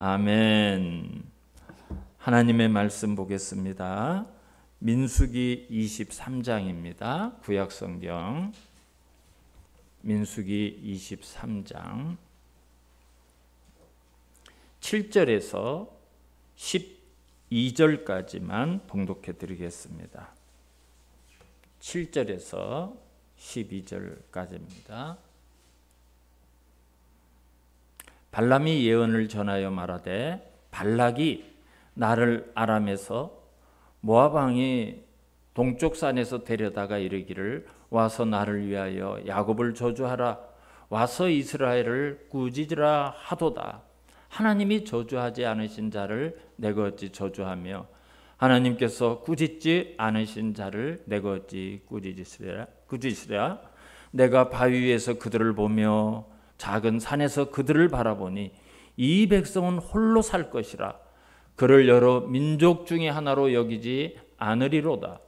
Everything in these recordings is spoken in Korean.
아멘. 하나님의 말씀 보겠습니다. 민수기 23장입니다. 구약성경 민수기 23장 7절에서 12절까지만 봉독해 드리겠습니다. 7절에서 12절까지입니다. 발람이 예언을 전하여 말하되 발락이 나를 아람에서 모압 왕이 동쪽 산에서 데려다가 이르기를 와서 나를 위하여 야곱을 저주하라 와서 이스라엘을 꾸짖으라 하도다. 하나님이 저주하지 않으신 자를 내가 어찌 저주하며 하나님께서 꾸짖지 않으신 자를 내가 어찌 꾸짖으랴. 내가 바위 위에서 그들을 보며 작은 산에서 그들을 바라보니 이 백성은 홀로 살 것이라. 그를 여러 민족 중에 하나로 여기지 않으리로다.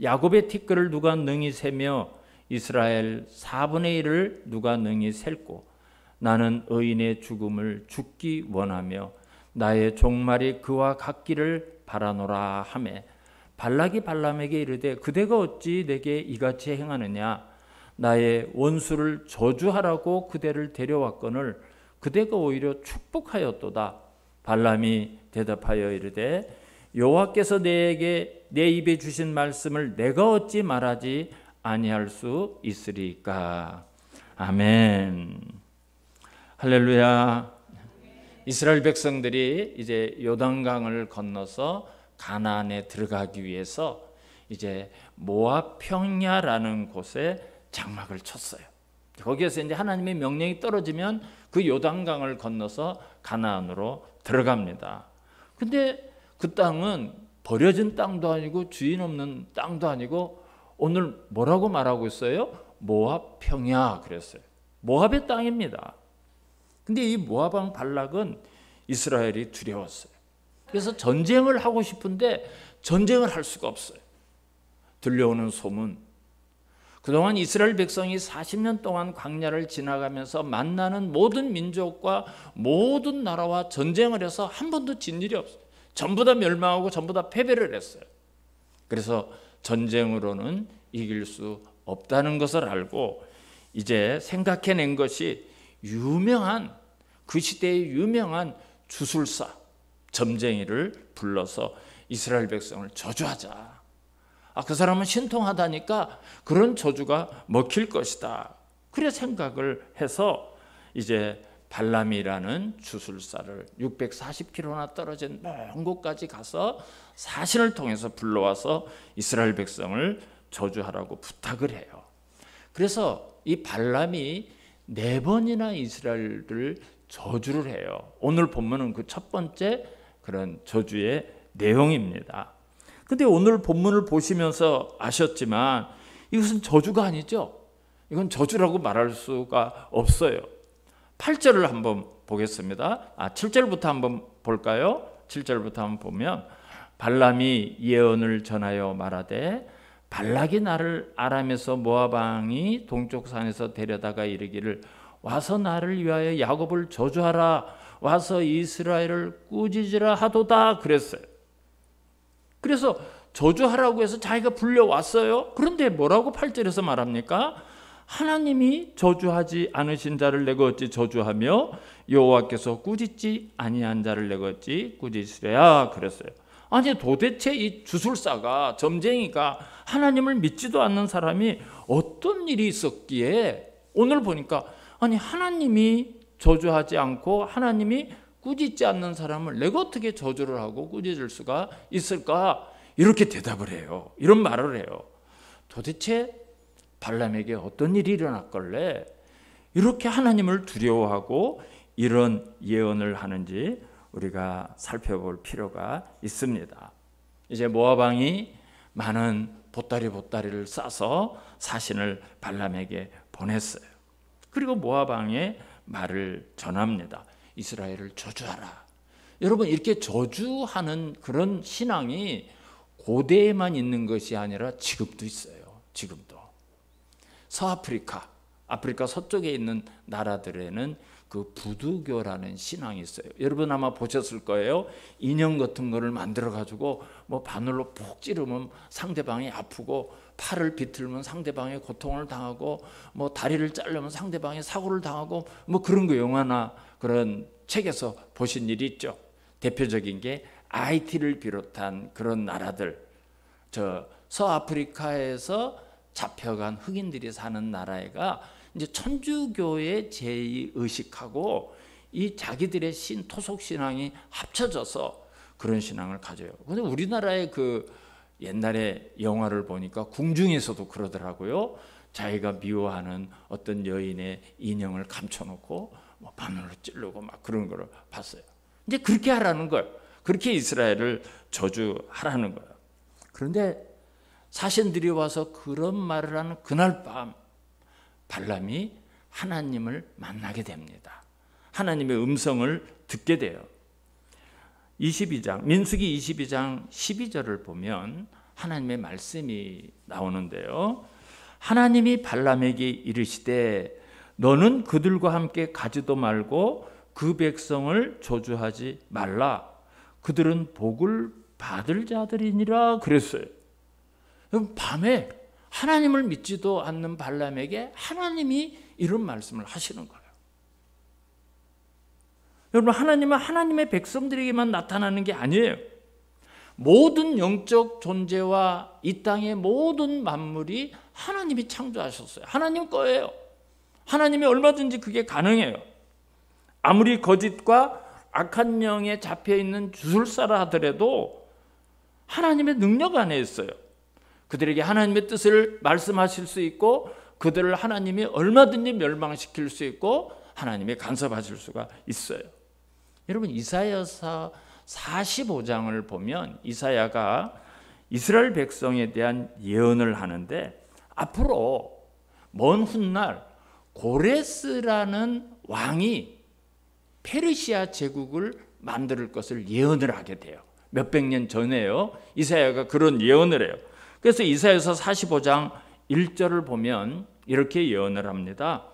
야곱의 티끌을 누가 능히 세며 이스라엘 4분의 1을 누가 능히 셀고 나는 의인의 죽음을 죽기 원하며 나의 종말이 그와 같기를 바라노라 하매 발락이 발람에게 이르되 그대가 어찌 내게 이같이 행하느냐. 나의 원수를 저주하라고 그대를 데려왔거늘 그대가 오히려 축복하였도다. 발람이 대답하여 이르되 여호와께서 내게 내 입에 주신 말씀을 내가 어찌 말하지 아니할 수 있으리까. 아멘. 할렐루야. 이스라엘 백성들이 이제 요단강을 건너서 가나안에 들어가기 위해서 이제 모압 평야라는 곳에 장막을 쳤어요. 거기에서 이제 하나님의 명령이 떨어지면 그 요단강을 건너서 가나안으로 들어갑니다. 근데 그 땅은 버려진 땅도 아니고 주인 없는 땅도 아니고 오늘 뭐라고 말하고 있어요? 모압 평야 그랬어요. 모압의 땅입니다. 근데 이 모압 왕 발락은 이스라엘이 두려웠어요. 그래서 전쟁을 하고 싶은데 전쟁을 할 수가 없어요. 들려오는 소문, 그동안 이스라엘 백성이 40년 동안 광야를 지나가면서 만나는 모든 민족과 모든 나라와 전쟁을 해서 한 번도 진 일이 없어요. 전부 다 멸망하고 전부 다 패배를 했어요. 그래서 전쟁으로는 이길 수 없다는 것을 알고 이제 생각해낸 것이 그 시대의 유명한 주술사 점쟁이를 불러서 이스라엘 백성을 저주하자. 그 사람은 신통하다니까 그런 저주가 먹힐 것이다. 그래 생각을 해서 이제 발람이라는 주술사를 640km나 떨어진 먼 곳까지 가서 사신을 통해서 불러와서 이스라엘 백성을 저주하라고 부탁을 해요. 그래서 이 발람이 4번이나 이스라엘을 저주를 해요. 오늘 본문은 그 첫 번째 그런 저주의 내용입니다. 근데 오늘 본문을 보시면서 아셨지만 이것은 저주가 아니죠. 이건 저주라고 말할 수가 없어요. 8절을 한번 보겠습니다. 7절부터 한번 볼까요? 7절부터 한번 보면 발람이 예언을 전하여 말하되 발락이 나를 아람에서 모압 왕이 동쪽 산에서 데려다가 이르기를 와서 나를 위하여 야곱을 저주하라 와서 이스라엘을 꾸짖으라 하도다 그랬어요. 그래서 저주하라고 해서 자기가 불려왔어요. 그런데 뭐라고 8절에서 말합니까? 하나님이 저주하지 않으신 자를 내가 어찌 저주하며 여호와께서 꾸짖지 아니한 자를 내가 어찌 꾸짖으랴 그랬어요. 아니 도대체 이 주술사가 점쟁이가 하나님을 믿지도 않는 사람이 어떤 일이 있었기에 오늘 보니까 아니 하나님이 저주하지 않고 하나님이 꾸짖지 않는 사람을 내가 어떻게 저주를 하고 꾸짖을 수가 있을까? 이렇게 대답을 해요. 이런 말을 해요. 도대체 발람에게 어떤 일이 일어났길래 이렇게 하나님을 두려워하고 이런 예언을 하는지 우리가 살펴볼 필요가 있습니다. 이제 모압 왕이 많은 보따리를 싸서 사신을 발람에게 보냈어요. 그리고 모압 왕의 말을 전합니다. 이스라엘을 저주하라. 여러분 이렇게 저주하는 그런 신앙이 고대에만 있는 것이 아니라 지금도 있어요. 지금도. 서아프리카, 아프리카 서쪽에 있는 나라들에는 그 부두교라는 신앙이 있어요. 여러분 아마 보셨을 거예요. 인형 같은 거를 만들어 가지고 뭐 바늘로 푹 찌르면 상대방이 아프고, 팔을 비틀면 상대방이 고통을 당하고, 뭐 다리를 자르면 상대방이 사고를 당하고, 뭐 그런 거 영화나 그런 책에서 보신 일이 있죠. 대표적인 게 IT를 비롯한 그런 나라들, 저 서아프리카에서 잡혀간 흑인들이 사는 나라가 이제 천주교의 제의식하고 이 자기들의 토속 신앙이 합쳐져서 그런 신앙을 가져요. 근데 우리나라의 그 옛날에 영화를 보니까 궁중에서도 그러더라고요. 자기가 미워하는 어떤 여인의 인형을 감춰놓고 뭐 바늘로 찌르고 막 그런 거를 봤어요. 이제 그렇게 하라는 거예요. 그렇게 이스라엘을 저주하라는 거예요. 그런데 사신들이 와서 그런 말을 하는 그날 밤, 발람이 하나님을 만나게 됩니다. 하나님의 음성을 듣게 돼요. 22장, 민수기 22장 12절을 보면 하나님의 말씀이 나오는데요. 하나님이 발람에게 이르시되 너는 그들과 함께 가지도 말고 그 백성을 저주하지 말라. 그들은 복을 받을 자들이니라 그랬어요. 밤에 하나님을 믿지도 않는 발람에게 하나님이 이런 말씀을 하시는 거예요. 여러분, 하나님은 하나님의 백성들에게만 나타나는 게 아니에요. 모든 영적 존재와 이 땅의 모든 만물이 하나님이 창조하셨어요. 하나님 거예요. 하나님이 얼마든지 그게 가능해요. 아무리 거짓과 악한 영에 잡혀있는 주술사라 하더라도 하나님의 능력 안에 있어요. 그들에게 하나님의 뜻을 말씀하실 수 있고, 그들을 하나님이 얼마든지 멸망시킬 수 있고, 하나님이 간섭하실 수가 있어요. 여러분, 이사야서 45장을 보면 이사야가 이스라엘 백성에 대한 예언을 하는데, 앞으로 먼 훗날 고레스라는 왕이 페르시아 제국을 만들 것을 예언을 하게 돼요. 몇백 년 전에요. 이사야가 그런 예언을 해요. 그래서 이사야서 45장 1절을 보면 이렇게 예언을 합니다.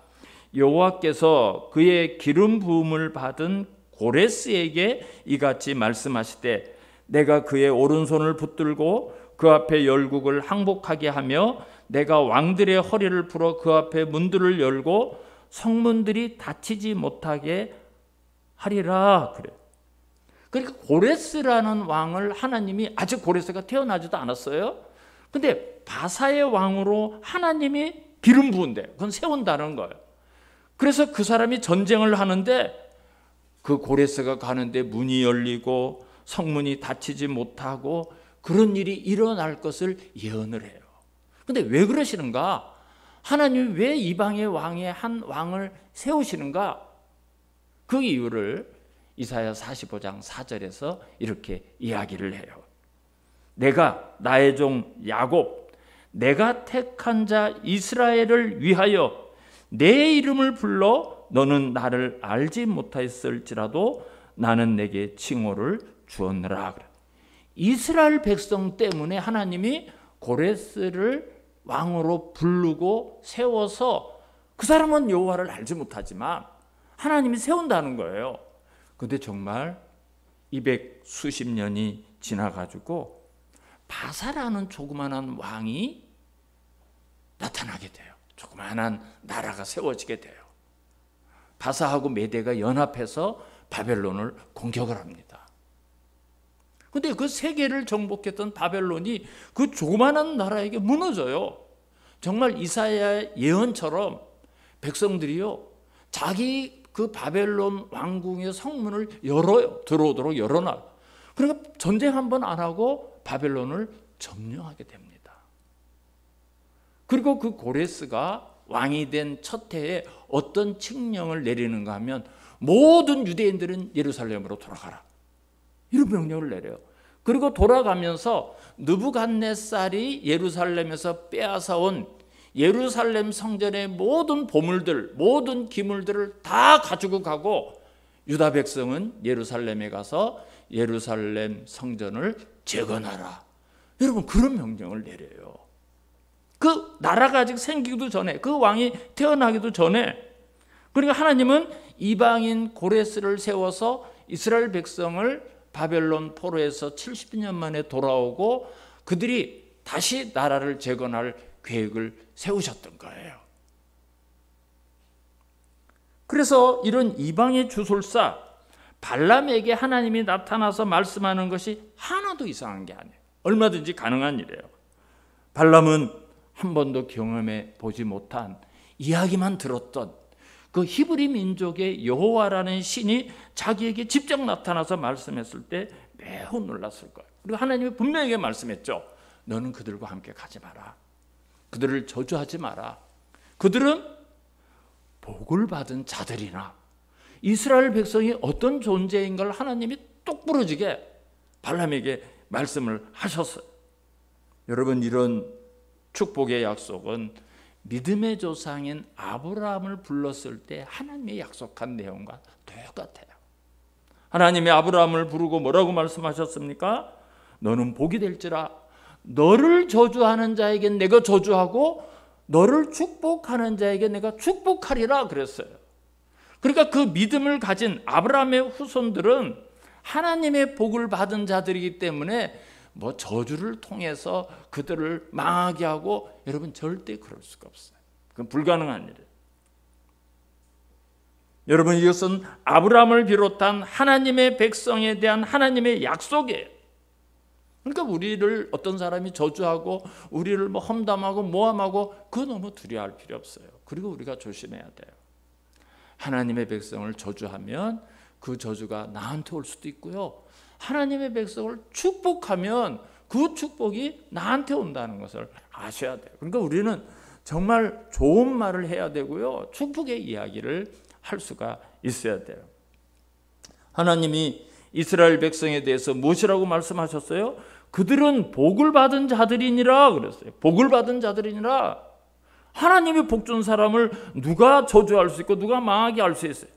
여호와께서 그의 기름 부음을 받은 고레스에게 이같이 말씀하시되 내가 그의 오른손을 붙들고 그 앞에 열국을 항복하게 하며 내가 왕들의 허리를 풀어 그 앞에 문들을 열고 성문들이 닫히지 못하게 하리라 그래. 그러니까 고레스라는 왕을 하나님이, 아직 고레스가 태어나지도 않았어요. 근데 바사의 왕으로 하나님이 기름 부은대. 그건 세운다는 거예요. 그래서 그 사람이 전쟁을 하는데 그 고레스가 가는데 문이 열리고 성문이 닫히지 못하고 그런 일이 일어날 것을 예언을 해요. 근데 왜 그러시는가? 하나님이 왜 이방의 왕의 한 왕을 세우시는가? 그 이유를 이사야 45장 4절에서 이렇게 이야기를 해요. 내가 나의 종 야곱, 내가 택한 자 이스라엘을 위하여 내 이름을 불러 너는 나를 알지 못하였을지라도 나는 내게 칭호를 주었느라. 이스라엘 백성 때문에 하나님이 고레스를 왕으로 부르고 세워서, 그 사람은 여호와를 알지 못하지만 하나님이 세운다는 거예요. 근데 정말 200수십 년이 지나가지고 바사라는 조그만한 왕이 나타나게 돼요. 조그만한 나라가 세워지게 돼요. 바사하고 메대가 연합해서 바벨론을 공격을 합니다. 근데 그 세계를 정복했던 바벨론이 그 조그만한 나라에게 무너져요. 정말 이사야의 예언처럼 백성들이요, 자기 그 바벨론 왕궁의 성문을 열어요. 들어오도록 열어놔요. 그러니까 전쟁 한 번 안 하고 바벨론을 점령하게 됩니다. 그리고 그 고레스가 왕이 된 첫 해에 어떤 칙령을 내리는가 하면 모든 유대인들은 예루살렘으로 돌아가라, 이런 명령을 내려요. 그리고 돌아가면서 느부갓네살이 예루살렘에서 빼앗아온 예루살렘 성전의 모든 보물들, 모든 기물들을 다 가지고 가고, 유다 백성은 예루살렘에 가서 예루살렘 성전을 재건하라. 여러분, 그런 명령을 내려요. 그 나라가 아직 생기기도 전에, 그 왕이 태어나기도 전에. 그러니까 하나님은 이방인 고레스를 세워서 이스라엘 백성을 바벨론 포로에서 70년 만에 돌아오고 그들이 다시 나라를 재건할 계획을 세우셨던 거예요. 그래서 이런 이방의 주술사 발람에게 하나님이 나타나서 말씀하는 것이 하나도 이상한 게 아니에요. 얼마든지 가능한 일이에요. 발람은 한 번도 경험해 보지 못한, 이야기만 들었던 그 히브리 민족의 여호와라는 신이 자기에게 직접 나타나서 말씀했을 때 매우 놀랐을 거예요. 그리고 하나님이 분명하게 말씀했죠. 너는 그들과 함께 가지 마라. 그들을 저주하지 마라. 그들은 복을 받은 자들이나 이스라엘 백성이 어떤 존재인 걸 하나님이 똑부러지게 발람에게 말씀을 하셨어요. 여러분, 이런 축복의 약속은 믿음의 조상인 아브라함을 불렀을 때 하나님이 약속한 내용과 똑같아요. 하나님이 아브라함을 부르고 뭐라고 말씀하셨습니까? 너는 복이 될지라. 너를 저주하는 자에겐 내가 저주하고 너를 축복하는 자에게 내가 축복하리라 그랬어요. 그러니까 그 믿음을 가진 아브라함의 후손들은 하나님의 복을 받은 자들이기 때문에 뭐 저주를 통해서 그들을 망하게 하고, 여러분 절대 그럴 수가 없어요. 그건 불가능한 일이에요. 여러분, 이것은 아브라함을 비롯한 하나님의 백성에 대한 하나님의 약속이에요. 그러니까 우리를 어떤 사람이 저주하고 우리를 뭐 험담하고 모함하고 그거 너무 두려워할 필요 없어요. 그리고 우리가 조심해야 돼요. 하나님의 백성을 저주하면 그 저주가 나한테 올 수도 있고요. 하나님의 백성을 축복하면 그 축복이 나한테 온다는 것을 아셔야 돼요. 그러니까 우리는 정말 좋은 말을 해야 되고요. 축복의 이야기를 할 수가 있어야 돼요. 하나님이 이스라엘 백성에 대해서 무엇이라고 말씀하셨어요? 그들은 복을 받은 자들이니라 그랬어요. 복을 받은 자들이니라. 하나님이 복 준 사람을 누가 저주할 수 있고 누가 망하게 할 수 있어요?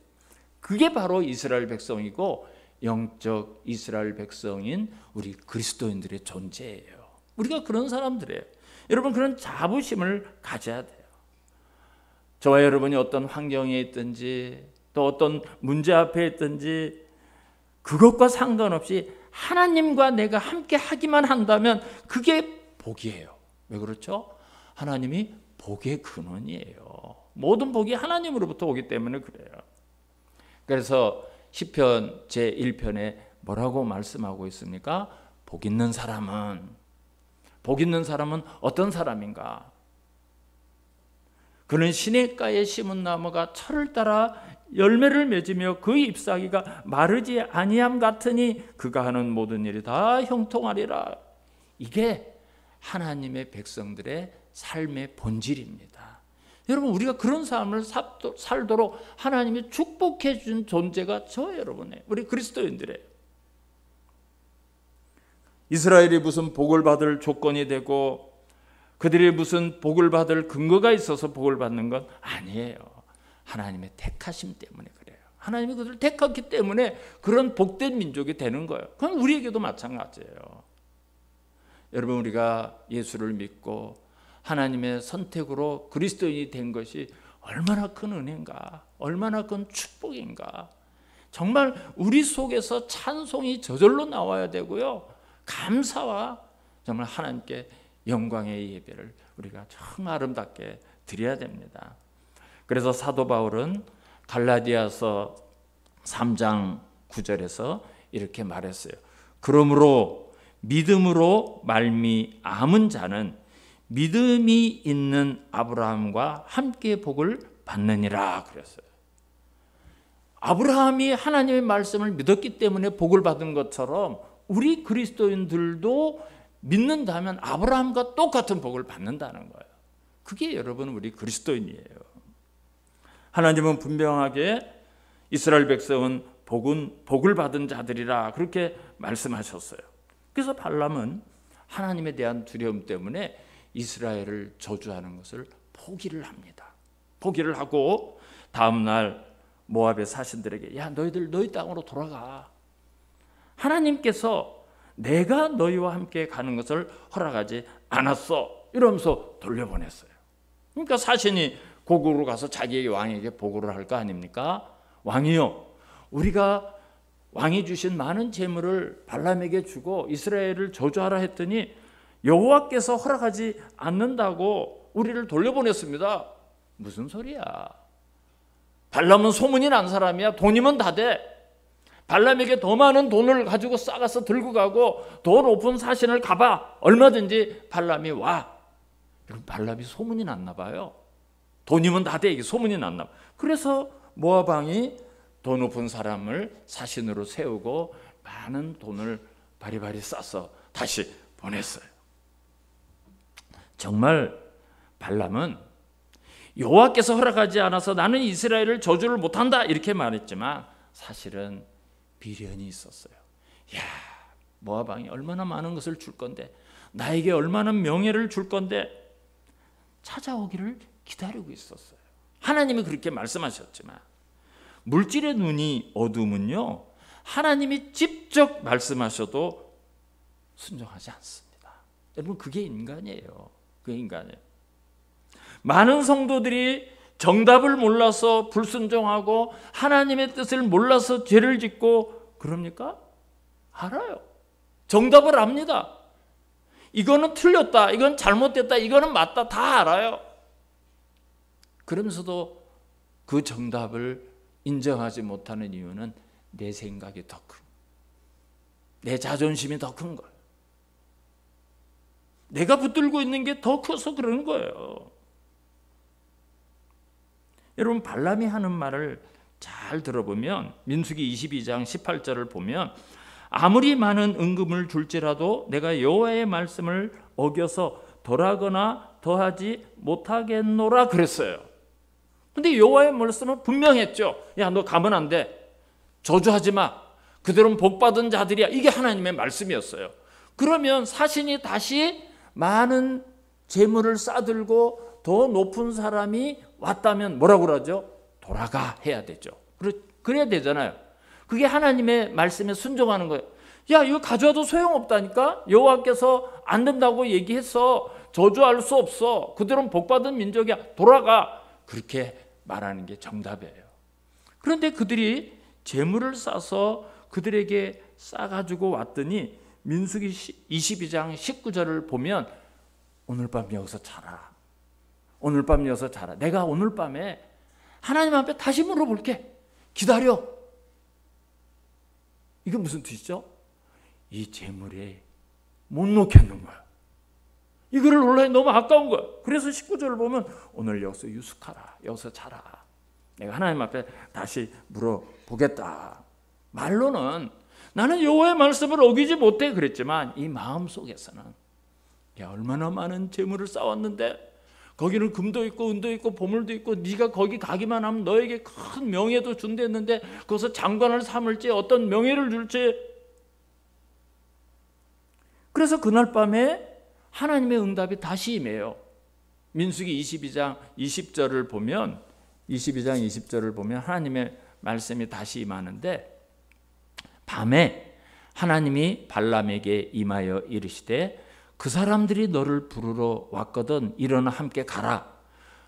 그게 바로 이스라엘 백성이고 영적 이스라엘 백성인 우리 그리스도인들의 존재예요. 우리가 그런 사람들이에요. 여러분, 그런 자부심을 가져야 돼요. 저와 여러분이 어떤 환경에 있든지 또 어떤 문제 앞에 있든지 그것과 상관없이 하나님과 내가 함께 하기만 한다면 그게 복이에요. 왜 그렇죠? 하나님이 복의 근원이에요. 모든 복이 하나님으로부터 오기 때문에 그래요. 그래서 시편 제1편에 뭐라고 말씀하고 있습니까? 복 있는 사람은 어떤 사람인가? 그는 시냇가에 심은 나무가 철을 따라 열매를 맺으며 그 잎사귀가 마르지 아니함 같으니 그가 하는 모든 일이 다 형통하리라. 이게 하나님의 백성들의 삶의 본질입니다. 여러분, 우리가 그런 삶을 살도록 하나님이 축복해 준 존재가 저 여러분의 우리 그리스도인들이에요. 이스라엘이 무슨 복을 받을 조건이 되고 그들이 무슨 복을 받을 근거가 있어서 복을 받는 건 아니에요. 하나님의 택하심 때문에 그래요. 하나님이 그들을 택했기 때문에 그런 복된 민족이 되는 거예요. 그럼 우리에게도 마찬가지예요. 여러분, 우리가 예수를 믿고 하나님의 선택으로 그리스도인이 된 것이 얼마나 큰 은혜인가, 얼마나 큰 축복인가. 정말 우리 속에서 찬송이 저절로 나와야 되고요. 감사와 정말 하나님께 영광의 예배를 우리가 정말 아름답게 드려야 됩니다. 그래서 사도 바울은 갈라디아서 3장 9절에서 이렇게 말했어요. 그러므로 믿음으로 말미암은 자는 믿음이 있는 아브라함과 함께 복을 받느니라 그랬어요. 아브라함이 하나님의 말씀을 믿었기 때문에 복을 받은 것처럼 우리 그리스도인들도 믿는다면 아브라함과 똑같은 복을 받는다는 거예요. 그게 여러분 우리 그리스도인이에요. 하나님은 분명하게 이스라엘 백성은 복을 받은 자들이라 그렇게 말씀하셨어요. 그래서 발람은 하나님에 대한 두려움 때문에 이스라엘을 저주하는 것을 포기를 합니다. 포기를 하고 다음 날 모압의 사신들에게 야, 너희들 너희 땅으로 돌아가. 하나님께서 내가 너희와 함께 가는 것을 허락하지 않았어. 이러면서 돌려보냈어요. 그러니까 사신이 고국으로 가서 자기에게 왕에게 보고를 할 거 아닙니까? 왕이요, 우리가 왕이 주신 많은 재물을 발람에게 주고 이스라엘을 저주하라 했더니 여호와께서 허락하지 않는다고 우리를 돌려보냈습니다. 무슨 소리야? 발람은 소문이 난 사람이야. 돈이면 다 돼. 발람에게 더 많은 돈을 가지고 싸가서 들고 가고 더 높은 사신을 가봐. 얼마든지 발람이 와. 발람이 소문이 났나 봐요. 돈이면 다 돼. 이게 소문이 났나 봐. 그래서 모압 왕이 더 높은 사람을 사신으로 세우고 많은 돈을 바리바리 싸서 다시 보냈어요. 정말 발람은 여호와께서 허락하지 않아서 나는 이스라엘을 저주를 못한다 이렇게 말했지만 사실은 비련이 있었어요. 야, 모압 왕이 얼마나 많은 것을 줄 건데, 나에게 얼마나 명예를 줄 건데 찾아오기를 기다리고 있었어요. 하나님이 그렇게 말씀하셨지만 물질의 눈이 어두우면요, 하나님이 직접 말씀하셔도 순종하지 않습니다. 여러분, 그게 인간이에요. 그게 인간이에요. 많은 성도들이 정답을 몰라서 불순종하고 하나님의 뜻을 몰라서 죄를 짓고 그럽니까? 알아요. 정답을 압니다. 이거는 틀렸다, 이건 잘못됐다, 이거는 맞다, 다 알아요. 그러면서도 그 정답을 인정하지 못하는 이유는 내 생각이 더 큰, 내 자존심이 더 큰 거예요. 내가 붙들고 있는 게 더 커서 그러는 거예요. 여러분, 발람이 하는 말을 잘 들어보면 민수기 22장 18절을 보면 아무리 많은 은금을 줄지라도 내가 여호와의 말씀을 어겨서 덜하거나 더하지 못하겠노라 그랬어요. 근데 여호와의 말씀은 분명했죠. 야, 너 가면 안 돼. 저주하지 마. 그들은 복받은 자들이야. 이게 하나님의 말씀이었어요. 그러면 사신이 다시 많은 재물을 싸들고 더 높은 사람이 왔다면 뭐라고 그러죠? 돌아가 해야 되죠. 그래야 되잖아요. 그게 하나님의 말씀에 순종하는 거예요. 야, 이거 가져와도 소용없다니까? 여호와께서 안 된다고 얘기했어. 저주할 수 없어. 그들은 복받은 민족이야. 돌아가. 그렇게 말하는 게 정답이에요. 그런데 그들이 재물을 싸서 그들에게 싸가지고 왔더니 민수기 22장 19절을 보면 오늘 밤 여기서 자라. 오늘 밤 여기서 자라. 내가 오늘 밤에 하나님 앞에 다시 물어볼게. 기다려. 이게 무슨 뜻이죠? 이 재물에 못 놓겠는 거야. 이거를 논란이 너무 아까운 거야. 그래서 19절을 보면 오늘 여기서 유숙하라. 여기서 자라. 내가 하나님 앞에 다시 물어보겠다. 말로는 나는 여호와의 말씀을 어기지 못해 그랬지만 이 마음속에서는 야, 얼마나 많은 재물을 쌓았는데 거기는 금도 있고 은도 있고 보물도 있고 네가 거기 가기만 하면 너에게 큰 명예도 준댔는데 거기서 장관을 삼을지 어떤 명예를 줄지. 그래서 그날 밤에 하나님의 응답이 다시 임해요. 민수기 22장 20절을 보면 22장 20절을 보면 하나님의 말씀이 다시 임하는데 밤에 하나님이 발람에게 임하여 이르시되 그 사람들이 너를 부르러 왔거든 일어나 함께 가라.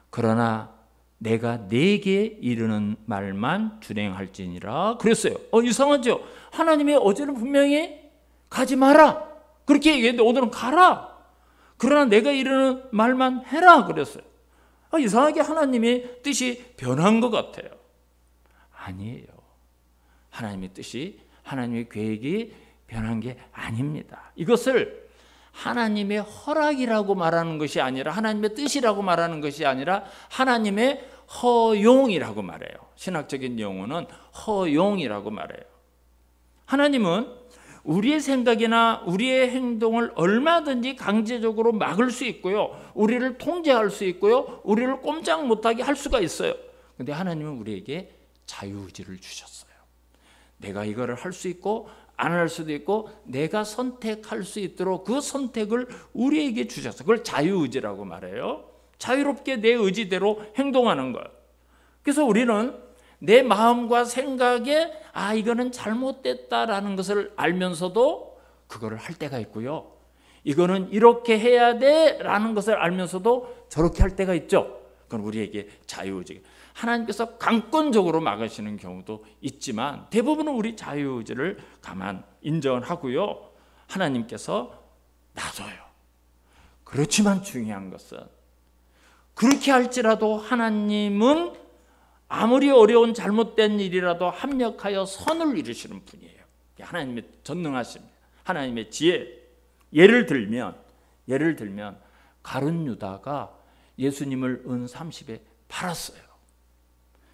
그러나 내가 네게 이르는 말만 준행할지니라 그랬어요. 이상하죠? 하나님이 어제는 분명히 가지 마라 그렇게 얘기했는데 오늘은 가라. 그러나 내가 이르는 말만 해라 그랬어요. 이상하게 하나님의 뜻이 변한 것 같아요. 아니에요. 하나님의 뜻이, 하나님의 계획이 변한 게 아닙니다. 이것을 하나님의 허락이라고 말하는 것이 아니라 하나님의 뜻이라고 말하는 것이 아니라 하나님의 허용이라고 말해요. 신학적인 용어는 허용이라고 말해요. 하나님은 우리의 생각이나 우리의 행동을 얼마든지 강제적으로 막을 수 있고요. 우리를 통제할 수 있고요. 우리를 꼼짝 못하게 할 수가 있어요. 그런데 하나님은 우리에게 자유의지를 주셨어요. 내가 이거를 할 수 있고 안 할 수도 있고 내가 선택할 수 있도록 그 선택을 우리에게 주셨어요. 그걸 자유의지라고 말해요. 자유롭게 내 의지대로 행동하는 거예요. 그래서 우리는 내 마음과 생각에 이거는 잘못됐다라는 것을 알면서도 그거를 할 때가 있고요. 이거는 이렇게 해야 돼라는 것을 알면서도 저렇게 할 때가 있죠. 그건 우리에게 자유의지. 하나님께서 강권적으로 막으시는 경우도 있지만 대부분은 우리 자유의지를 가만 인정하고요. 하나님께서 놔둬요. 그렇지만 중요한 것은 그렇게 할지라도 하나님은 아무리 어려운 잘못된 일이라도 합력하여 선을 이루시는 분이에요. 하나님의 전능하심, 하나님의 지혜. 예를 들면 가룟 유다가 예수님을 은 30에 팔았어요.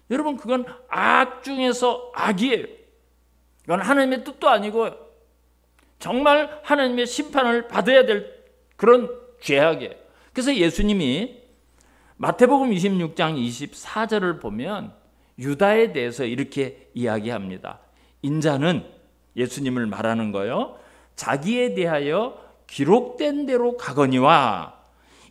여러분, 그건 악 중에서 악이에요. 이건 하나님의 뜻도 아니고요. 정말 하나님의 심판을 받아야 될 그런 죄악이에요. 그래서 예수님이 마태복음 26장 24절을 보면 유다에 대해서 이렇게 이야기합니다. 인자는, 예수님을 말하는 거요, 자기에 대하여 기록된 대로 가거니와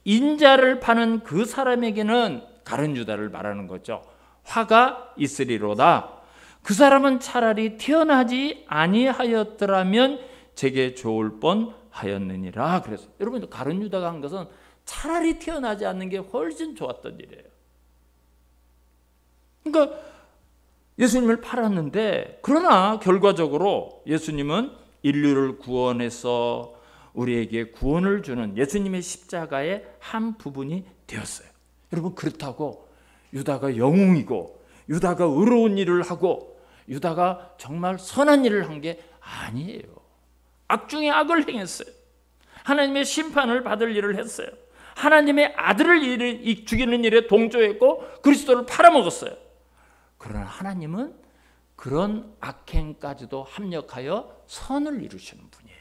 인자를 파는 그 사람에게는, 가룟 유다를 말하는 거죠, 화가 있으리로다. 그 사람은 차라리 태어나지 아니하였더라면 제게 좋을 뻔하였느니라. 그래서 여러분, 가룟 유다가 한 것은 차라리 태어나지 않는 게 훨씬 좋았던 일이에요. 그러니까 예수님을 팔았는데, 그러나 결과적으로 예수님은 인류를 구원해서 우리에게 구원을 주는 예수님의 십자가의 한 부분이 되었어요. 여러분, 그렇다고 유다가 영웅이고 유다가 의로운 일을 하고 유다가 정말 선한 일을 한 게 아니에요. 악 중에 악을 행했어요. 하나님의 심판을 받을 일을 했어요. 하나님의 아들을 죽이는 일에 동조했고 그리스도를 팔아먹었어요. 그러나 하나님은 그런 악행까지도 합력하여 선을 이루시는 분이에요.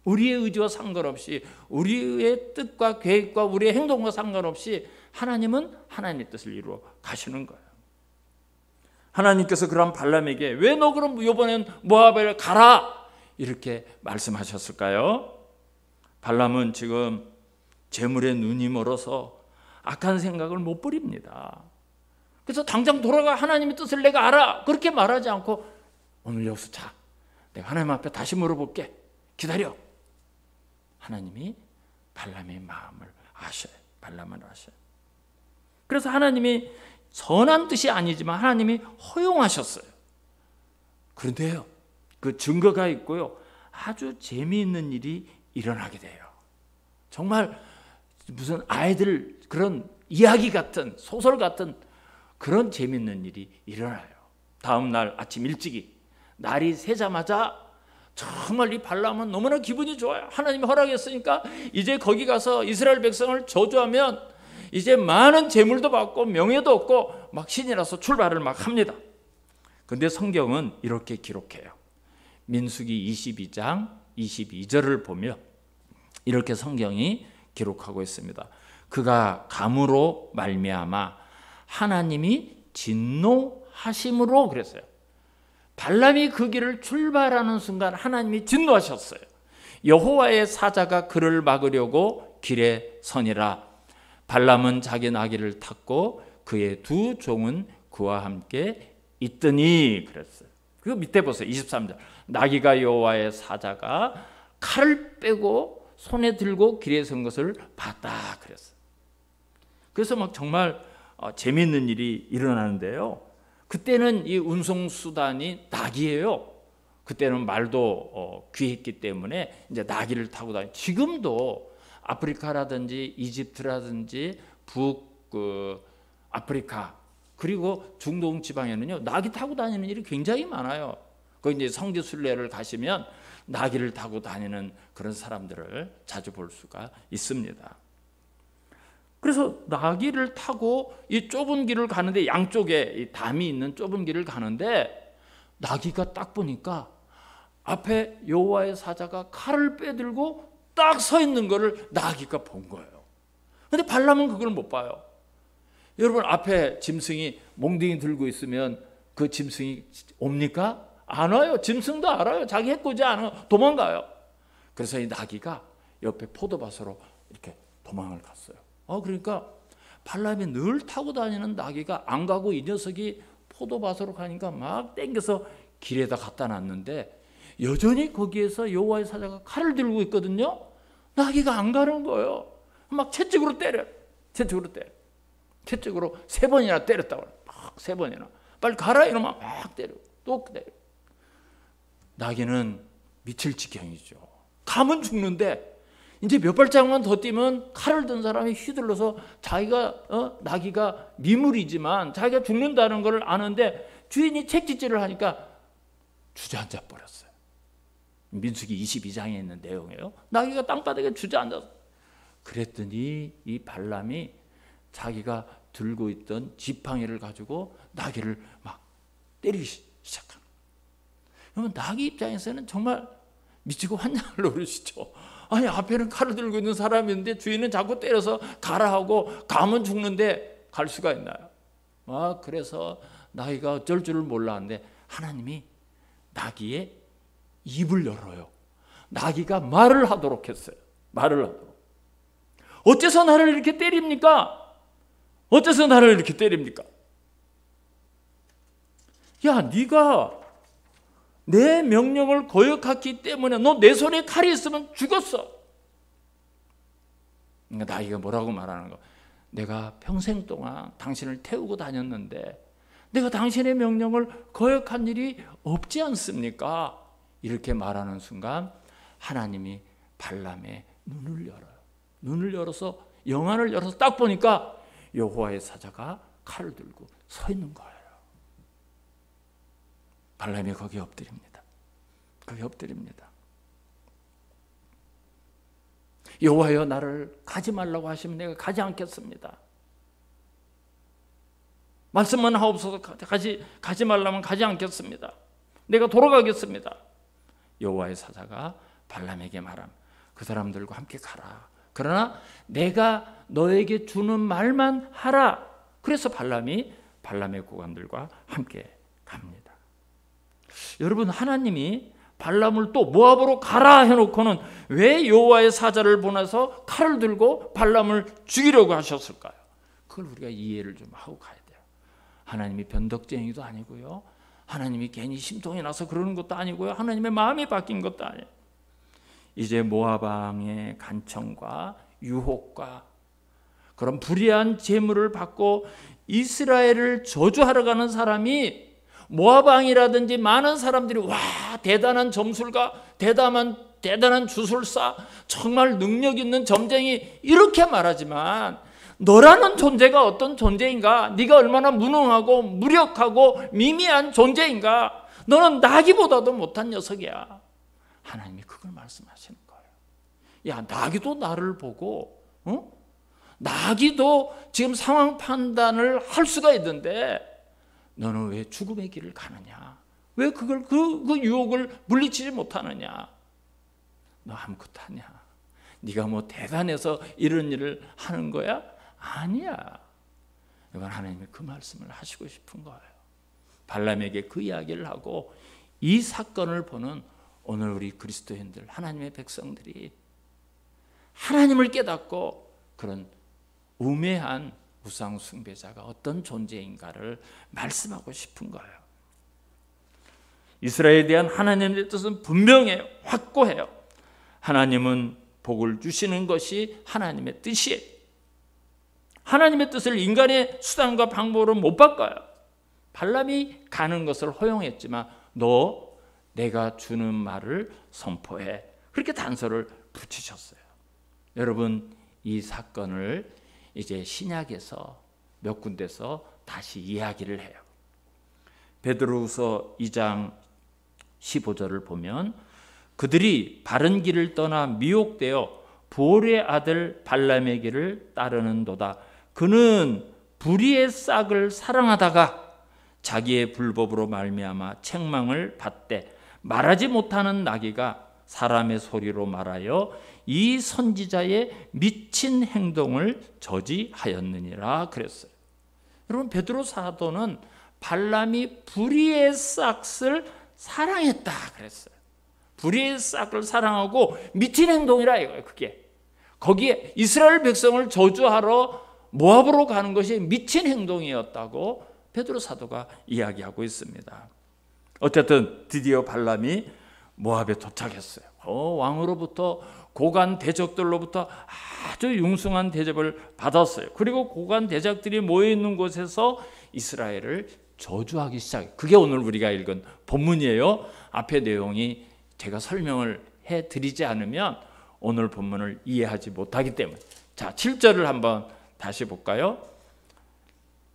우리의 의지와 상관없이, 우리의 뜻과 계획과 우리의 행동과 상관없이 하나님은 하나님의 뜻을 이루어 가시는 거예요. 하나님께서 그런 발람에게 왜 너 그럼 이번엔 모압에 가라 이렇게 말씀하셨을까요? 발람은 지금 재물에 눈이 멀어서 악한 생각을 못 버립니다. 그래서 당장 돌아가, 하나님의 뜻을 내가 알아, 그렇게 말하지 않고 오늘 여기서 자, 내가 하나님 앞에 다시 물어볼게, 기다려. 하나님이 발람의 마음을 아셔요. 발람을 아셔요. 그래서 하나님이 선한 뜻이 아니지만 하나님이 허용하셨어요. 그런데요, 그 증거가 있고요, 아주 재미있는 일이 일어나게 돼요. 정말 무슨 아이들 그런 이야기 같은, 소설 같은 그런 재미있는 일이 일어나요. 다음 날 아침 일찍이 날이 새자마자 정말 이 발람은 너무나 기분이 좋아요. 하나님이 허락했으니까 이제 거기 가서 이스라엘 백성을 저주하면 이제 많은 재물도 받고 명예도 얻고 막 신이라서 출발을 막 합니다. 그런데 성경은 이렇게 기록해요. 민수기 22장 22절을 보며 이렇게 성경이 기록하고 있습니다. 그가 감으로 말미암아 하나님이 진노하심으로, 그랬어요. 발람이 그 길을 출발하는 순간 하나님이 진노하셨어요. 여호와의 사자가 그를 막으려고 길에 서니라. 발람은 자기 나귀를 탔고 그의 두 종은 그와 함께 있더니, 그랬어요. 그 밑에 보세요. 23절. 나귀가 여호와의 사자가 칼을 빼고 손에 들고 길에 선 것을 봤다, 그랬어요. 그래서 막 정말 재미있는 일이 일어나는데요. 그때는 이 운송수단이 나귀예요. 그때는 말도 귀했기 때문에 이제 나귀를 타고 다니. 지금도 아프리카라든지 이집트라든지 아프리카 그리고 중동 지방에는요, 나귀 타고 다니는 일이 굉장히 많아요. 거기 이제 성지 순례를 가시면 나귀를 타고 다니는 그런 사람들을 자주 볼 수가 있습니다. 그래서 나귀를 타고 이 좁은 길을 가는데, 양쪽에 이 담이 있는 좁은 길을 가는데 나귀가 딱 보니까 앞에 여호와의 사자가 칼을 빼들고 딱 서 있는 거를 나귀가 본 거예요. 근데 발람은 그걸 못 봐요. 여러분, 앞에 짐승이 몽둥이 들고 있으면 그 짐승이 옵니까? 안 와요. 짐승도 알아요. 자기 해코지 않아요. 도망가요. 그래서 이 나귀가 옆에 포도밭으로 이렇게 도망을 갔어요. 그러니까 발람이 늘 타고 다니는 나귀가 안 가고 이 녀석이 포도밭으로 가니까 막 땡겨서 길에다 갖다 놨는데 여전히 거기에서 여호와의 사자가 칼을 들고 있거든요. 나귀가 안 가는 거예요. 막 채찍으로 때려. 채찍으로 때려. 채찍으로 3번이나 때렸다고. 막 3번이나. 빨리 가라 이러면 막 때리고 또 때려. 나귀는 미칠 지경이죠. 가면 죽는데 이제 몇 발짝만 더 뛰면 칼을 든 사람이 휘둘러서 자기가 나귀가 미물이지만 자기가 죽는다는 걸 아는데 주인이 책짓질을 하니까 주저앉아 버렸어요. 민수기 22장에 있는 내용이에요. 나귀가 땅바닥에 주저앉아서. 그랬더니 이 발람이 자기가 들고 있던 지팡이를 가지고 나귀를 막 때리기 시작하는 거예요. 그러면 나귀 입장에서는 정말 미치고 환장을 노리시죠. 아니 앞에는 칼을 들고 있는 사람인데 주인은 자꾸 때려서 가라 하고 가면 죽는데 갈 수가 있나요? 그래서 나귀가 어쩔 줄을 몰랐는데 하나님이 나귀의 입을 열어요. 나귀가 말을 하도록 했어요. 말을 하도록. 어째서 나를 이렇게 때립니까? 어째서 나를 이렇게 때립니까? 야, 네가 내 명령을 거역했기 때문에 너 내 손에 칼이 있으면 죽었어. 그러니까 나귀가 뭐라고 말하는 거? 내가 평생 동안 당신을 태우고 다녔는데 내가 당신의 명령을 거역한 일이 없지 않습니까? 이렇게 말하는 순간 하나님이 발람의 눈을 열어요. 눈을 열어서 영안을 열어서 딱 보니까 여호와의 사자가 칼을 들고 서 있는 거예요. 발람이 거기에 엎드립니다. 거기에 엎드립니다. 여호와여, 나를 가지 말라고 하시면 내가 가지 않겠습니다. 말씀만 하옵소서. 가지 말라면 가지 않겠습니다. 내가 돌아가겠습니다. 여호와의 사자가 발람에게 말함. 그 사람들과 함께 가라. 그러나 내가 너에게 주는 말만 하라. 그래서 발람이 발람의 고관들과 함께 갑니다. 여러분, 하나님이 발람을 또 모압으로 가라 해놓고는 왜 여호와의 사자를 보내서 칼을 들고 발람을 죽이려고 하셨을까요? 그걸 우리가 이해를 좀 하고 가야 돼요. 하나님이 변덕쟁이도 아니고요. 하나님이 괜히 심통이 나서 그러는 것도 아니고요. 하나님의 마음이 바뀐 것도 아니에요. 이제 모압 왕의 간청과 유혹과 그런 불의한 재물을 받고 이스라엘을 저주하러 가는 사람이 모압 왕이라든지 많은 사람들이 와, 대단한 점술가, 대단한 주술사, 정말 능력 있는 점쟁이 이렇게 말하지만 너라는 존재가 어떤 존재인가? 네가 얼마나 무능하고 무력하고 미미한 존재인가? 너는 나귀보다도 못한 녀석이야. 하나님이 그걸 말씀하시는 거예요. 야, 나귀도 나를 보고 나귀도 지금 상황 판단을 할 수가 있는데 너는 왜 죽음의 길을 가느냐? 왜 그걸 그 유혹을 물리치지 못하느냐? 너 아무것도 아니야. 네가 뭐 대단해서 이런 일을 하는 거야? 아니야. 이건 하나님이 그 말씀을 하시고 싶은 거예요. 발람에게 그 이야기를 하고 이 사건을 보는 오늘 우리 그리스도인들, 하나님의 백성들이 하나님을 깨닫고 그런 우매한 우상 숭배자가 어떤 존재인가를 말씀하고 싶은 거예요. 이스라엘에 대한 하나님의 뜻은 분명해요. 확고해요. 하나님은 복을 주시는 것이 하나님의 뜻이에요. 하나님의 뜻을 인간의 수단과 방법으로 못 바꿔요. 발람이 가는 것을 허용했지만 너 내가 주는 말을 선포해. 그렇게 단서를 붙이셨어요. 여러분, 이 사건을 이제 신약에서 몇 군데서 다시 이야기를 해요. 베드로후서 2장 15절을 보면 그들이 바른 길을 떠나 미혹되어 보올의 아들 발람에게를 따르는도다. 그는 불의의 싹을 사랑하다가 자기의 불법으로 말미암아 책망을 받되 말하지 못하는 나귀가 사람의 소리로 말하여 이 선지자의 미친 행동을 저지하였느니라 그랬어요. 여러분, 베드로 사도는 발람이 불의의 싹을 사랑했다 그랬어요. 불의의 싹을 사랑하고 미친 행동이라 이거예요. 그게 거기에 이스라엘 백성을 저주하러 모압으로 가는 것이 미친 행동이었다고 베드로 사도가 이야기하고 있습니다. 어쨌든 드디어 발람이 모압에 도착했어요. 왕으로부터 고관 대적들로부터 아주 융숭한 대접을 받았어요. 그리고 고관 대적들이 모여 있는 곳에서 이스라엘을 저주하기 시작해요. 그게 오늘 우리가 읽은 본문이에요. 앞의 내용이 제가 설명을 해드리지 않으면 오늘 본문을 이해하지 못하기 때문에. 자, 7절을 한번 다시 볼까요?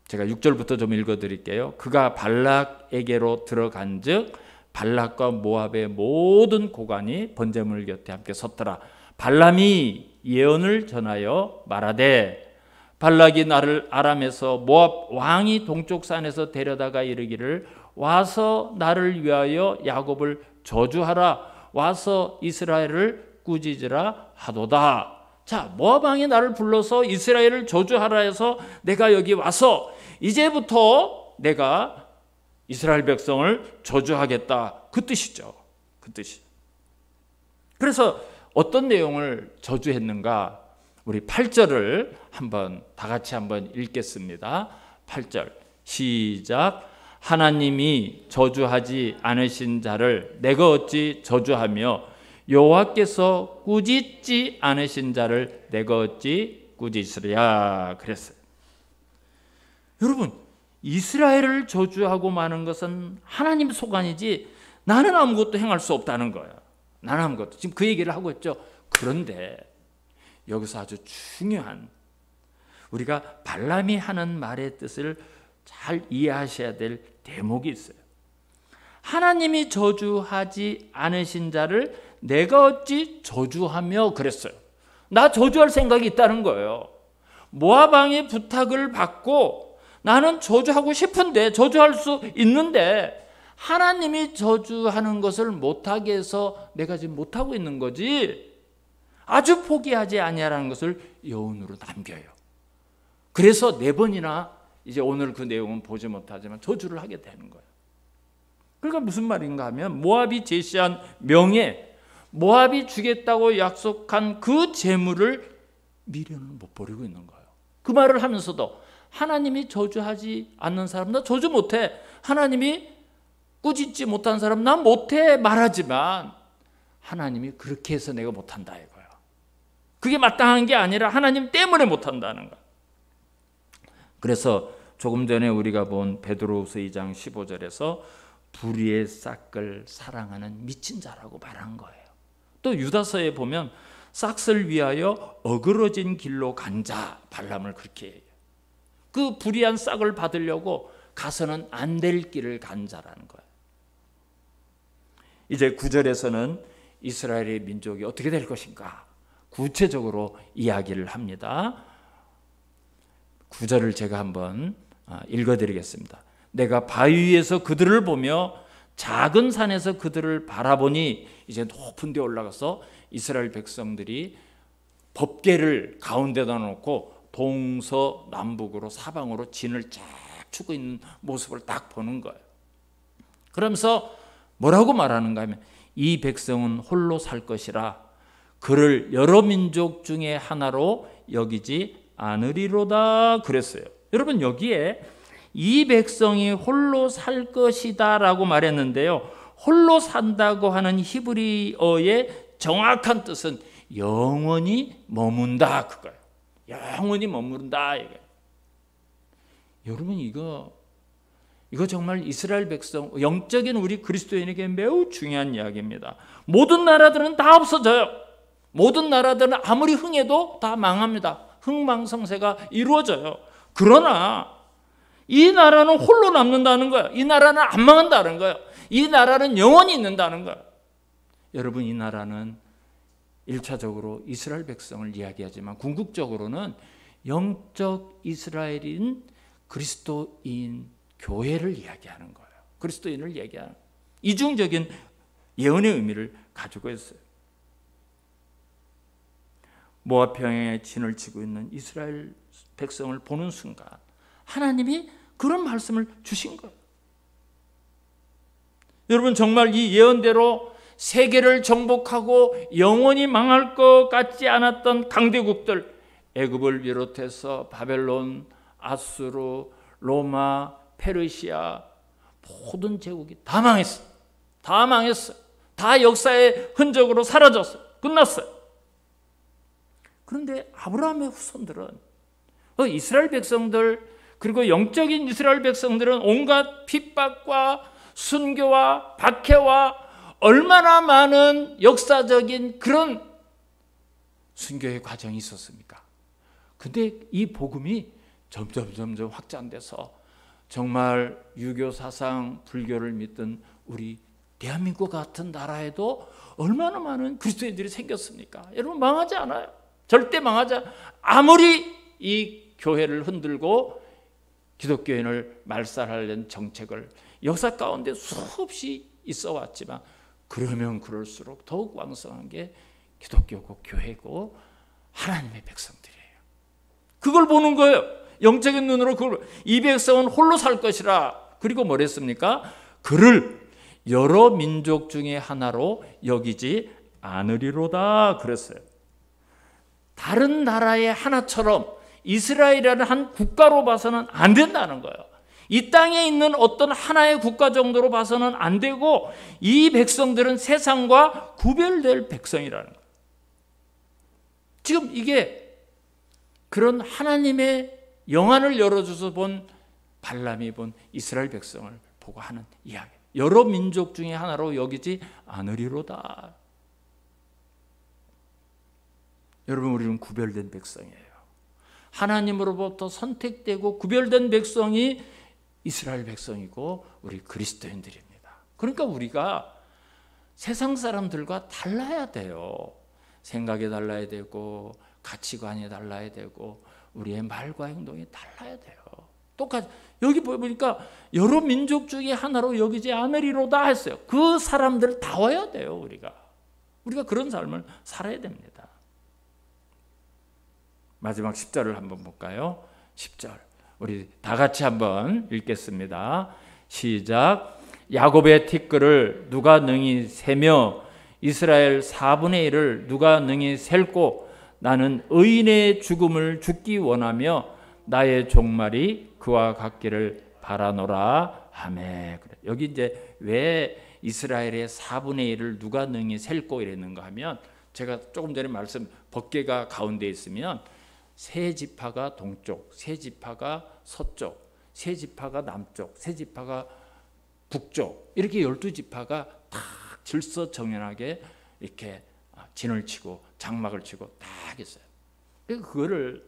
제가 6절부터 좀 읽어드릴게요. 그가 발락에게로 들어간즉 발락과 모압의 모든 고관이 번제물 곁에 함께 섰더라. 발람이 예언을 전하여 말하되 발락이 나를 아람에서 모압 왕이 동쪽 산에서 데려다가 이르기를 와서 나를 위하여 야곱을 저주하라. 와서 이스라엘을 꾸짖으라 하도다. 자, 모압 왕이 나를 불러서 이스라엘을 저주하라 해서 내가 여기 와서 이제부터 내가 이스라엘 백성을 저주하겠다. 그 뜻이죠. 그 뜻이. 그래서 어떤 내용을 저주했는가? 우리 8절을 한번 다 같이 한번 읽겠습니다. 8절 시작. 하나님이 저주하지 않으신 자를 내가 어찌 저주하며 여호와께서 꾸짖지 않으신 자를 내가 어찌 꾸짖으랴 그랬어요. 여러분, 이스라엘을 저주하고 마는 것은 하나님 소관이지 나는 아무것도 행할 수 없다는 거예요. 나는 아무것도. 지금 그 얘기를 하고 있죠. 그런데 여기서 아주 중요한, 우리가 발람이 하는 말의 뜻을 잘 이해하셔야 될 대목이 있어요. 하나님이 저주하지 않으신 자를 내가 어찌 저주하며 그랬어요. 나 저주할 생각이 있다는 거예요. 모압 왕의 부탁을 받고 나는 저주하고 싶은데, 저주할 수 있는데 하나님이 저주하는 것을 못하게 해서 내가 지금 못하고 있는 거지, 아주 포기하지 아니하라는 것을 여운으로 남겨요. 그래서 4번이나 이제 오늘 그 내용은 보지 못하지만 저주를 하게 되는 거예요. 그러니까 무슨 말인가 하면 모압이 제시한 명예, 모압이 주겠다고 약속한 그 재물을 미련을 못 버리고 있는 거예요. 그 말을 하면서도 하나님이 저주하지 않는 사람 나 저주 못해, 하나님이 꾸짖지 못한 사람 나 못해 말하지만 하나님이 그렇게 해서 내가 못한다 이거야. 그게 마땅한 게 아니라 하나님 때문에 못한다는 거야. 그래서 조금 전에 우리가 본 베드로후서 2장 15절에서 불의의 싹을 사랑하는 미친 자라고 말한 거예요. 또 유다서에 보면 싹을 위하여 어그러진 길로 간 자, 발람을 그렇게 해요. 그 불의한 싹을 받으려고 가서는 안 될 길을 간 자라는 거예요. 이제 9절에서는 이스라엘의 민족이 어떻게 될 것인가 구체적으로 이야기를 합니다. 9절을 제가 한번 읽어드리겠습니다. 내가 바위 위에서 그들을 보며 작은 산에서 그들을 바라보니, 이제 높은 데 올라가서 이스라엘 백성들이 법궤를 가운데다 놓고 동서남북으로 사방으로 진을 쫙 추고 있는 모습을 딱 보는 거예요. 그러면서 뭐라고 말하는가 하면 이 백성은 홀로 살 것이라 그를 여러 민족 중에 하나로 여기지 않으리로다 그랬어요. 여러분, 여기에 이 백성이 홀로 살 것이다 라고 말했는데요, 홀로 산다고 하는 히브리어의 정확한 뜻은 영원히 머문다 그거예요. 영원히 머문다 이게. 여러분, 이거 정말 이스라엘 백성, 영적인 우리 그리스도인에게 매우 중요한 이야기입니다. 모든 나라들은 다 없어져요. 모든 나라들은 아무리 흥해도 다 망합니다. 흥망성쇠가 이루어져요. 그러나 이 나라는 홀로 남는다는 거예요. 이 나라는 안 망한다는 거예요. 이 나라는 영원히 있는다는 거예요. 여러분, 이 나라는 1차적으로 이스라엘 백성을 이야기하지만 궁극적으로는 영적 이스라엘인 그리스도인 교회를 이야기하는 거예요. 그리스도인을 이야기하는 이중적인 예언의 의미를 가지고 있어요. 모압 평야에 진을 치고 있는 이스라엘 백성을 보는 순간 하나님이 그런 말씀을 주신 거예요. 여러분, 정말 이 예언대로 세계를 정복하고 영원히 망할 것 같지 않았던 강대국들, 애굽을 비롯해서 바벨론, 아수르, 로마, 페르시아, 모든 제국이 다 망했어. 다 망했어. 다 다 역사의 흔적으로 사라졌어요. 끝났어요. 그런데 아브라함의 후손들은, 이스라엘 백성들, 그리고 영적인 이스라엘 백성들은 온갖 핍박과 순교와 박해와 얼마나 많은 역사적인 그런 순교의 과정이 있었습니까? 근데 이 복음이 점점 확장돼서 정말 유교 사상, 불교를 믿던 우리 대한민국 같은 나라에도 얼마나 많은 그리스도인들이 생겼습니까? 여러분, 망하지 않아요. 절대 망하지 않아요. 아무리 이 교회를 흔들고 기독교인을 말살하려는 정책을 역사 가운데 수없이 있어 왔지만, 그러면 그럴수록 더욱 왕성한 게 기독교고 교회고 하나님의 백성들이에요. 그걸 보는 거예요. 영적인 눈으로 그걸, 이 백성은 홀로 살 것이라. 그리고 뭐랬습니까? 그를 여러 민족 중에 하나로 여기지 않으리로다 그랬어요. 다른 나라의 하나처럼 이스라엘이라는 한 국가로 봐서는 안 된다는 거예요. 이 땅에 있는 어떤 하나의 국가 정도로 봐서는 안 되고, 이 백성들은 세상과 구별될 백성이라는 거예요. 지금 이게 그런 하나님의 영안을 열어줘서 본 발람이 본 이스라엘 백성을 보고 하는 이야기. 여러 민족 중에 하나로 여기지 않으리로다. 여러분, 우리는 구별된 백성이에요. 하나님으로부터 선택되고 구별된 백성이 이스라엘 백성이고 우리 그리스도인들입니다. 그러니까 우리가 세상 사람들과 달라야 돼요. 생각이 달라야 되고 가치관이 달라야 되고 우리의 말과 행동이 달라야 돼요. 똑같이 여기 보니까 여러 민족 중에 하나로 여기지 않으리로다 했어요. 그 사람들 다 와야 돼요. 우리가 그런 삶을 살아야 됩니다. 마지막 10절을 한번 볼까요? 10절 우리 다 같이 한번 읽겠습니다. 시작. 야곱의 티끌을 누가 능히 세며 이스라엘 4분의 1을 누가 능히 셀고, 나는 의인의 죽음을 죽기 원하며 나의 종말이 그와 같기를 바라노라 하매. 여기 이제 왜 이스라엘의 4분의 1을 누가 능히 셀고 이랬는가 하면, 제가 조금 전에 말씀, 법궤가 가운데 있으면 세 지파가 동쪽, 세 지파가 서쪽, 세 지파가 남쪽, 세 지파가 북쪽, 이렇게 12지파가 딱 질서정연하게 이렇게 진을 치고 장막을 치고 딱 있어요. 그거를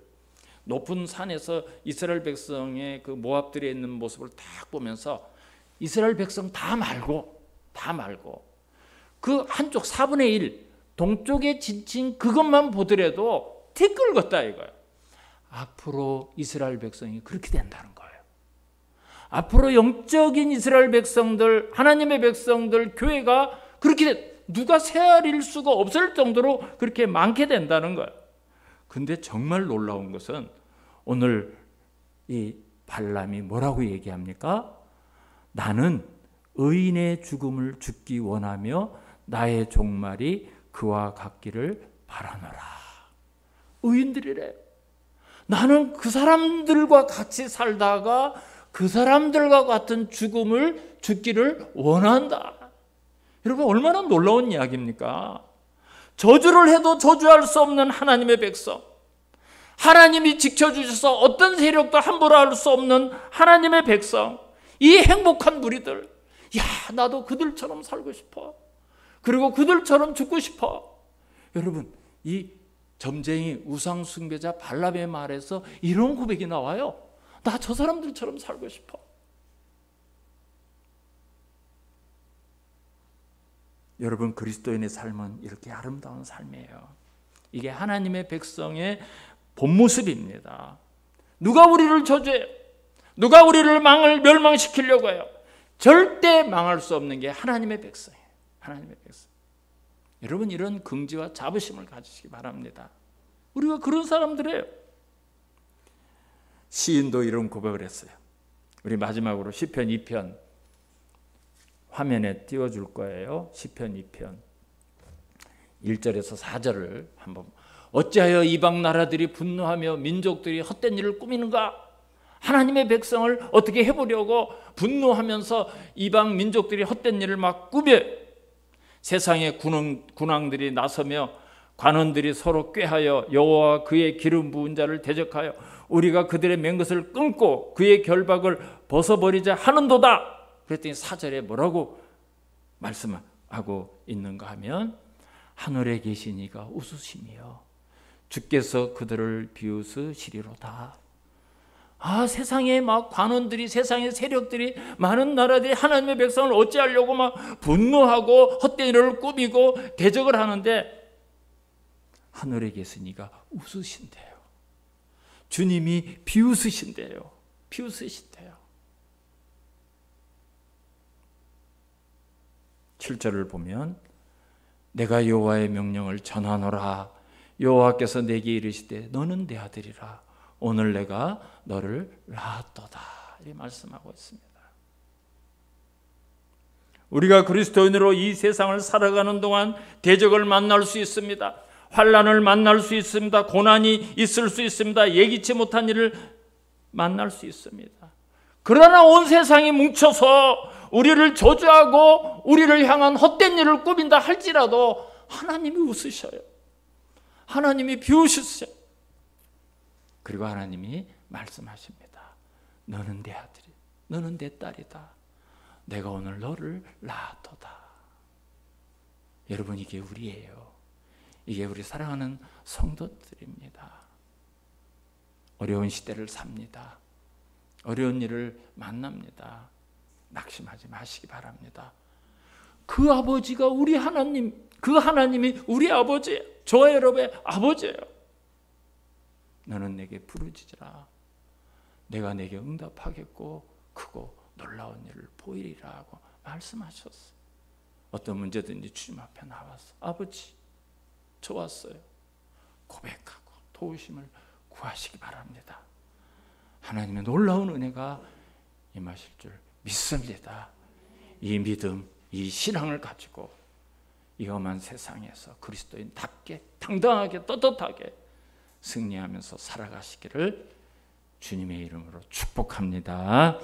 높은 산에서 이스라엘 백성의 그 모압들에 있는 모습을 딱 보면서, 이스라엘 백성 다 말고 그 한쪽 4분의 1 동쪽에 지친 그것만 보더라도 티끌 같다 이거예요. 앞으로 이스라엘 백성이 그렇게 된다는 거예요. 앞으로 영적인 이스라엘 백성들, 하나님의 백성들, 교회가 그렇게 누가 세아릴 수가 없을 정도로 그렇게 많게 된다는 거예요. 근데 정말 놀라운 것은 오늘 이 발람이 뭐라고 얘기합니까? 나는 의인의 죽음을 죽기 원하며 나의 종말이 그와 같기를 바라노라. 의인들이래. 나는 그 사람들과 같이 살다가 그 사람들과 같은 죽음을 죽기를 원한다. 여러분, 얼마나 놀라운 이야기입니까? 저주를 해도 저주할 수 없는 하나님의 백성, 하나님이 지켜주셔서 어떤 세력도 함부로 할 수 없는 하나님의 백성, 이 행복한 무리들, 나도 그들처럼 살고 싶어. 그리고 그들처럼 죽고 싶어. 여러분, 이 점쟁이 우상 숭배자 발람의 말에서 이런 고백이 나와요. 나 저 사람들처럼 살고 싶어. 여러분, 그리스도인의 삶은 이렇게 아름다운 삶이에요. 이게 하나님의 백성의 본 모습입니다. 누가 우리를 저주해요? 누가 우리를 멸망시키려고 해요? 절대 망할 수 없는 게 하나님의 백성이에요. 하나님의 백성. 여러분, 이런 긍지와 자부심을 가지시기 바랍니다. 우리가 그런 사람들이에요. 시인도 이런 고백을 했어요. 우리 마지막으로 시편 2편 화면에 띄워줄 거예요. 시편 2편 1절에서 4절을 한번. 어찌하여 이방 나라들이 분노하며 민족들이 헛된 일을 꾸미는가? 하나님의 백성을 어떻게 해보려고 분노하면서 이방 민족들이 헛된 일을 막 꾸며, 세상의 군왕들이 나서며 관원들이 서로 꾀하여 여호와와 그의 기름 부은 자를 대적하여 우리가 그들의 맹것을 끊고 그의 결박을 벗어버리자 하는도다. 그랬더니 4절에 뭐라고 말씀하고 있는가 하면 하늘에 계신 이가 웃으시며 주께서 그들을 비웃으시리로다. 세상에 막 관원들이, 세상의 세력들이, 많은 나라들이 하나님의 백성을 어찌하려고 막 분노하고 헛된 일을 꾸미고 대적을 하는데 하늘에 계신 이가 웃으신대요. 주님이 비웃으신대요. 비웃으신대요. 7절을 보면 내가 여호와의 명령을 전하노라. 여호와께서 내게 이르시되 너는 내 아들이라. 오늘 내가 너를 낳았도다. 이렇게 말씀하고 있습니다. 우리가 그리스도인으로 이 세상을 살아가는 동안 대적을 만날 수 있습니다. 환난을 만날 수 있습니다. 고난이 있을 수 있습니다. 예기치 못한 일을 만날 수 있습니다. 그러나 온 세상이 뭉쳐서 우리를 저주하고 우리를 향한 헛된 일을 꾸민다 할지라도 하나님이 웃으셔요. 하나님이 비웃으셔요. 그리고 하나님이 말씀하십니다. 너는 내 아들이, 너는 내 딸이다. 내가 오늘 너를 낳았도다. 여러분, 이게 우리예요. 이게 우리 사랑하는 성도들입니다. 어려운 시대를 삽니다. 어려운 일을 만납니다. 낙심하지 마시기 바랍니다. 그 아버지가 우리 하나님, 그 하나님이 우리 아버지예요. 저와 여러분의 아버지예요. 너는 내게 부르짖으라. 내가 내게 응답하겠고 크고 놀라운 일을 보이리라 하고 말씀하셨어요. 어떤 문제든지 주님 앞에 나와서 아버지, 저 왔어요. 고백하고 도우심을 구하시기 바랍니다. 하나님의 놀라운 은혜가 임하실 줄 믿습니다. 이 믿음, 이 신앙을 가지고 이 험한 세상에서 그리스도인답게 당당하게 떳떳하게 승리하면서 살아가시기를 주님의 이름으로 축복합니다.